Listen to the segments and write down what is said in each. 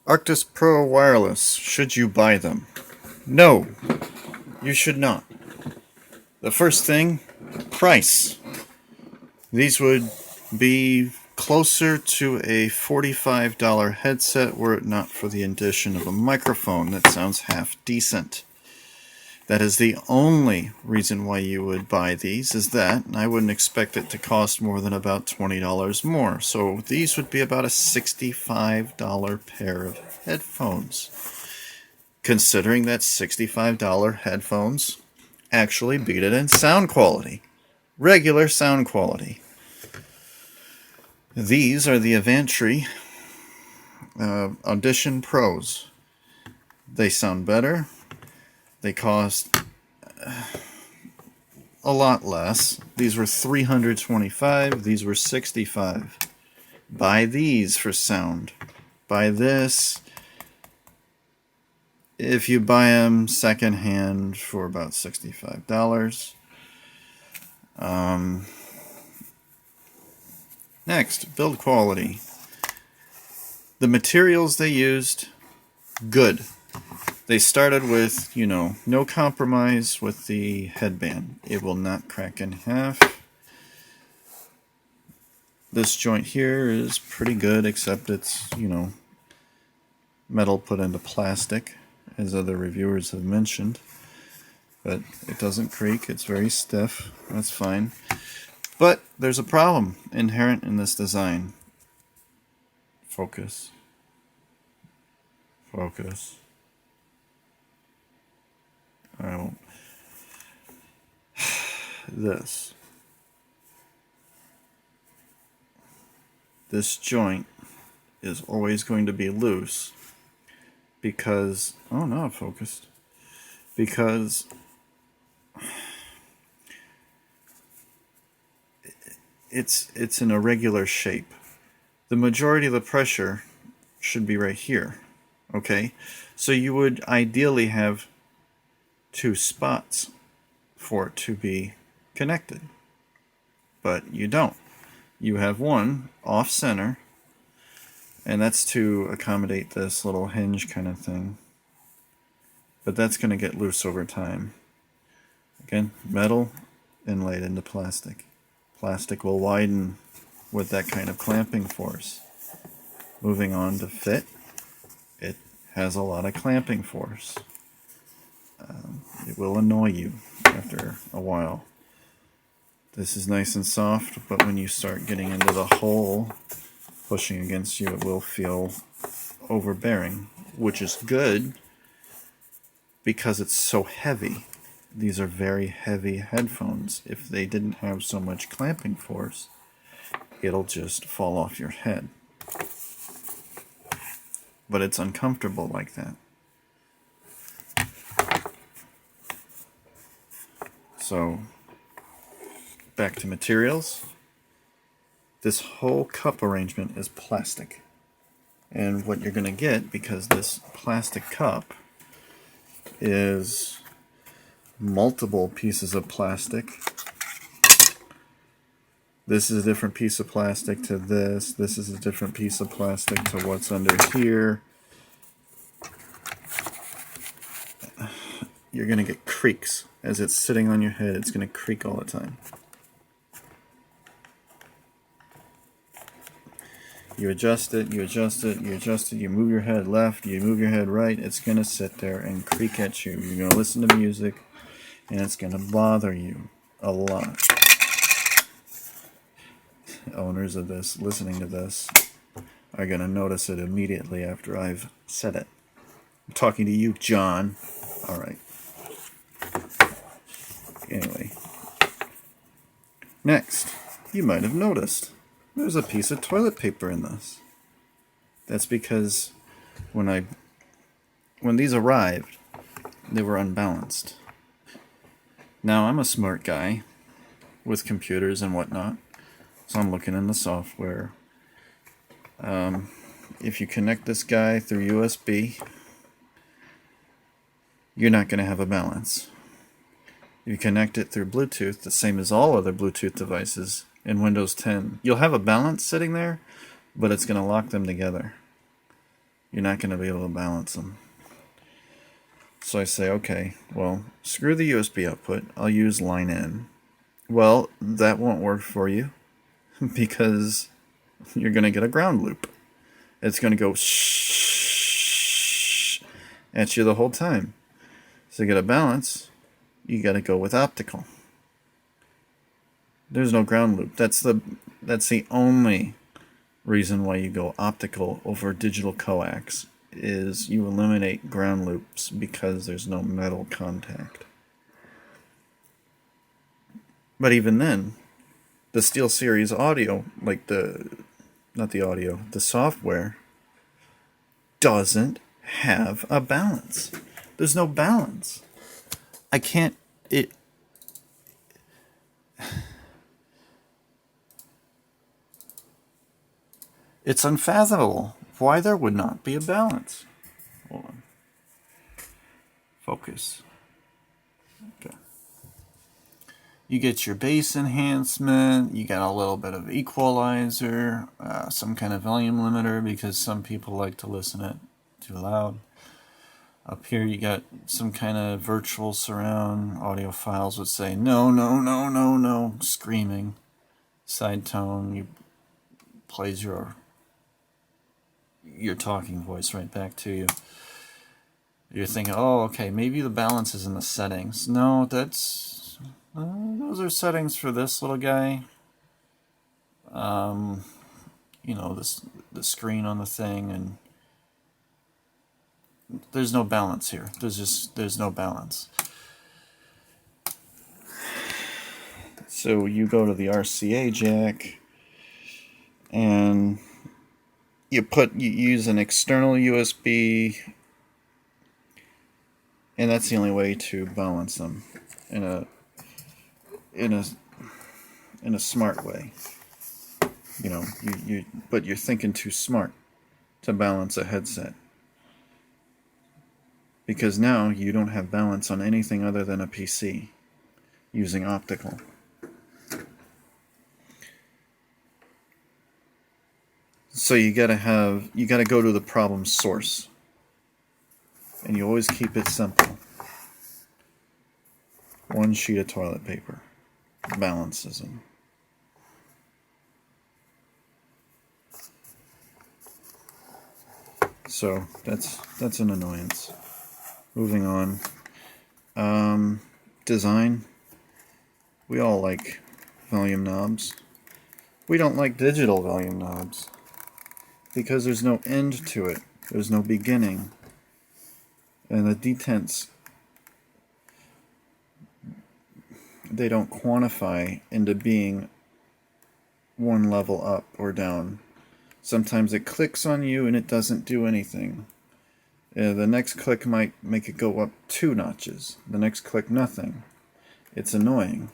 Arctis Pro Wireless. Should you buy them? No, you should not. The first thing, price. These would be closer to a $45 headset were it not for the addition of a microphone that sounds half decent. That is the only reason why you would buy these, is that, and I wouldn't expect it to cost more than about $20 more. So these would be about a $65 pair of headphones. Considering that $65 headphones actually beat it in sound quality. Regular sound quality. These are the Avantry Audition Pros. They sound better. They cost a lot less. These were $325. These were $65. Buy these for sound. Buy this if you buy them secondhand for about $65. Next, build quality. The materials they used, good. They started with, no compromise with the headband. It will not crack in half. This joint here is pretty good, except it's, metal put into plastic, as other reviewers have mentioned. But it doesn't creak, it's very stiff, that's fine. But there's a problem inherent in this design. Focus. Focus. I won't. This joint is always going to be loose because, oh no, it focused. Because it's an irregular shape. The majority of the pressure should be right here. Okay? So you would ideally have two spots for it to be connected. But you don't. You have one off center, and that's to accommodate this little hinge kind of thing. But that's going to get loose over time. Again, metal inlaid into plastic. Plastic will widen with that kind of clamping force. Moving on to fit, it has a lot of clamping force. It will annoy you after a while. This is nice and soft, but when you start getting into the hole pushing against you, it will feel overbearing, which is good because it's so heavy. These are very heavy headphones. If they didn't have so much clamping force, it'll just fall off your head. But it's uncomfortable like that. So, back to materials. This whole cup arrangement is plastic. And what you're going to get, because this plastic cup is multiple pieces of plastic. This is a different piece of plastic to this. This is a different piece of plastic to what's under here. You're going to get creaks. As it's sitting on your head, it's going to creak all the time. You adjust it, you adjust it, you adjust it, you move your head left, you move your head right, it's going to sit there and creak at you. You're going to listen to music, and it's going to bother you a lot. Owners of this, listening to this, are going to notice it immediately after I've said it. I'm talking to you, John. Alright. Anyway. Next, you might have noticed there's a piece of toilet paper in this. That's because when these arrived, they were unbalanced. Now, I'm a smart guy with computers and whatnot, so I'm looking in the software. If you connect this guy through USB, you're not going to have a balance. If you connect it through Bluetooth, the same as all other Bluetooth devices in Windows 10, you'll have a balance sitting there, but it's going to lock them together. you're not going to be able to balance them. So I say, okay, well, screw the USB output. I'll use line in. Well, that won't work for you because you're going to get a ground loop. It's going to go shh at you the whole time. So to get a balance, you got to go with optical. There's no ground loop. That's the only reason why you go optical over digital coax, is you eliminate ground loops because there's no metal contact. But even then, the SteelSeries audio, like the software, doesn't have a balance. There's no balance. I can't, it's unfathomable why there would not be a balance. Hold on. Focus. Okay. You get your bass enhancement, you got a little bit of equalizer, some kind of volume limiter because some people like to listen it too loud. Up here you got some kind of virtual surround. AuDiOpHiles would say, no, no, no, no, no, screaming. Side tone, you plays your talking voice right back to you. You're thinking, oh, okay, maybe the balance is in the settings. No, that's those are settings for this little guy. You know, the screen on the thing, and there's no balance here. There's no balance. So you go to the RCA jack, and you use an external USB, and that's the only way to balance them in a smart way. You know, but you're thinking too smart to balance a headset, because now you don't have balance on anything other than a PC using optical. So you gotta go to the problem source, and you always keep it simple. One sheet of toilet paper balances them. So that's an annoyance. Moving on. Design. We all like volume knobs. We don't like digital volume knobs because there's no end to it. There's no beginning. And the detents, they don't quantify into being one level up or down. Sometimes it clicks on you and it doesn't do anything. The next click might make it go up 2 notches. The next click, nothing. It's annoying.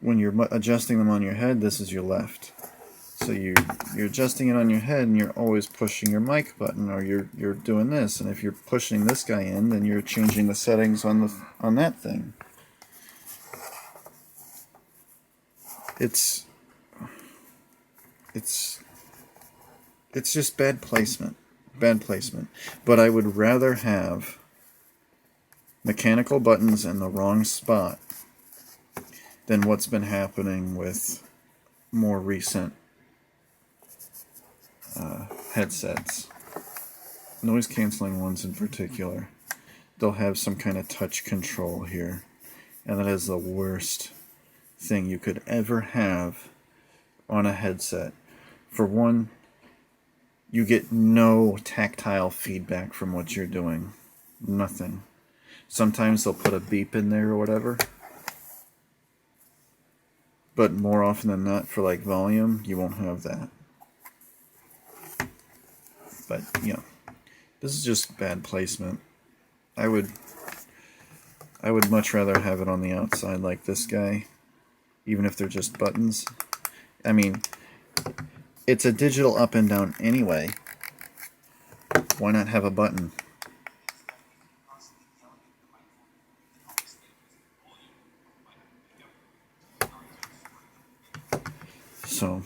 When you're adjusting them on your head, this is your left. So you're adjusting it on your head, and you're always pushing your mic button, or you're doing this. And if you're pushing this guy in, then you're changing the settings on that thing. It's just bad placement. Bad placement. But I would rather have mechanical buttons in the wrong spot than what's been happening with more recent headsets. Noise canceling ones in particular. They'll have some kind of touch control here, and that is the worst thing you could ever have on a headset. For one, you get no tactile feedback from what you're doing. Nothing. Sometimes they'll put a beep in there or whatever, but more often than not, for like volume, you won't have that. But, you know, this is just bad placement. I would much rather have it on the outside like this guy, even if they're just buttons. I mean, it's a digital up and down anyway. Why not have a button? So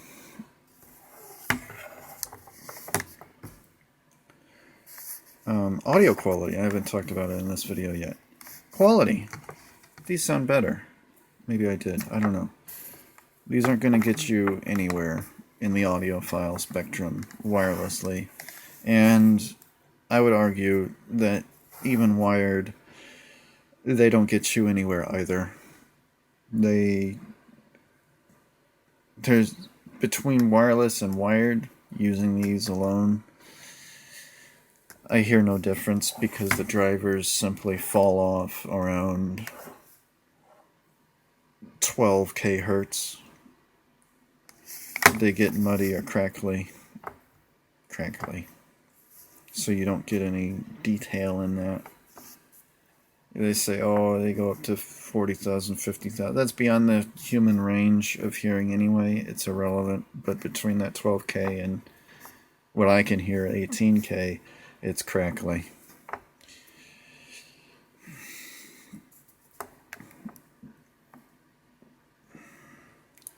Audio quality. I haven't talked about it in this video yet. Quality. These sound better. Maybe I did. I don't know. These aren't going to get you anywhere in the audiophile spectrum wirelessly. And I would argue that even wired, they don't get you anywhere either. There's between wireless and wired, using these alone, I hear no difference because the drivers simply fall off around 12 kHz. They get muddy or crackly, so you don't get any detail in that. They say, oh, they go up to 40,000, 50,000. That's beyond the human range of hearing anyway. It's irrelevant. But between that 12K and what I can hear, 18K, it's crackly.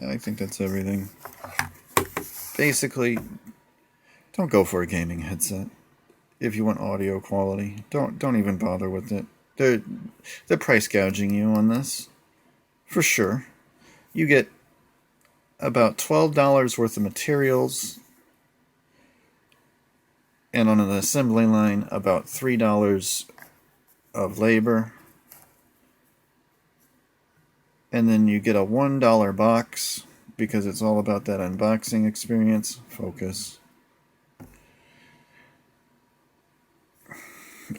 I think that's everything. Basically, don't go for a gaming headset. If you want audio quality, don't even bother with it. They're price gouging you on this, for sure. You get about $12 worth of materials, and on an assembly line, about $3 of labor. And then you get a $1 box, because it's all about that unboxing experience. Focus.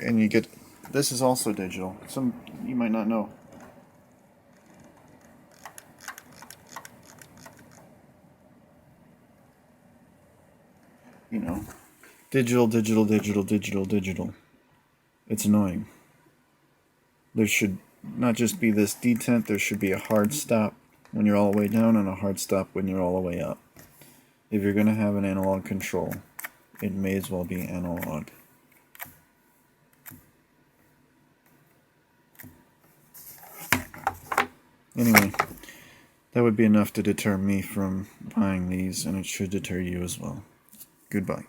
And you get, this is also digital. Some you might not know. You know, digital. It's annoying. There should not just be this detent, there should be a hard stop when you're all the way down and a hard stop when you're all the way up. If you're going to have an analog control, it may as well be analog. Anyway, that would be enough to deter me from buying these, and it should deter you as well. Goodbye.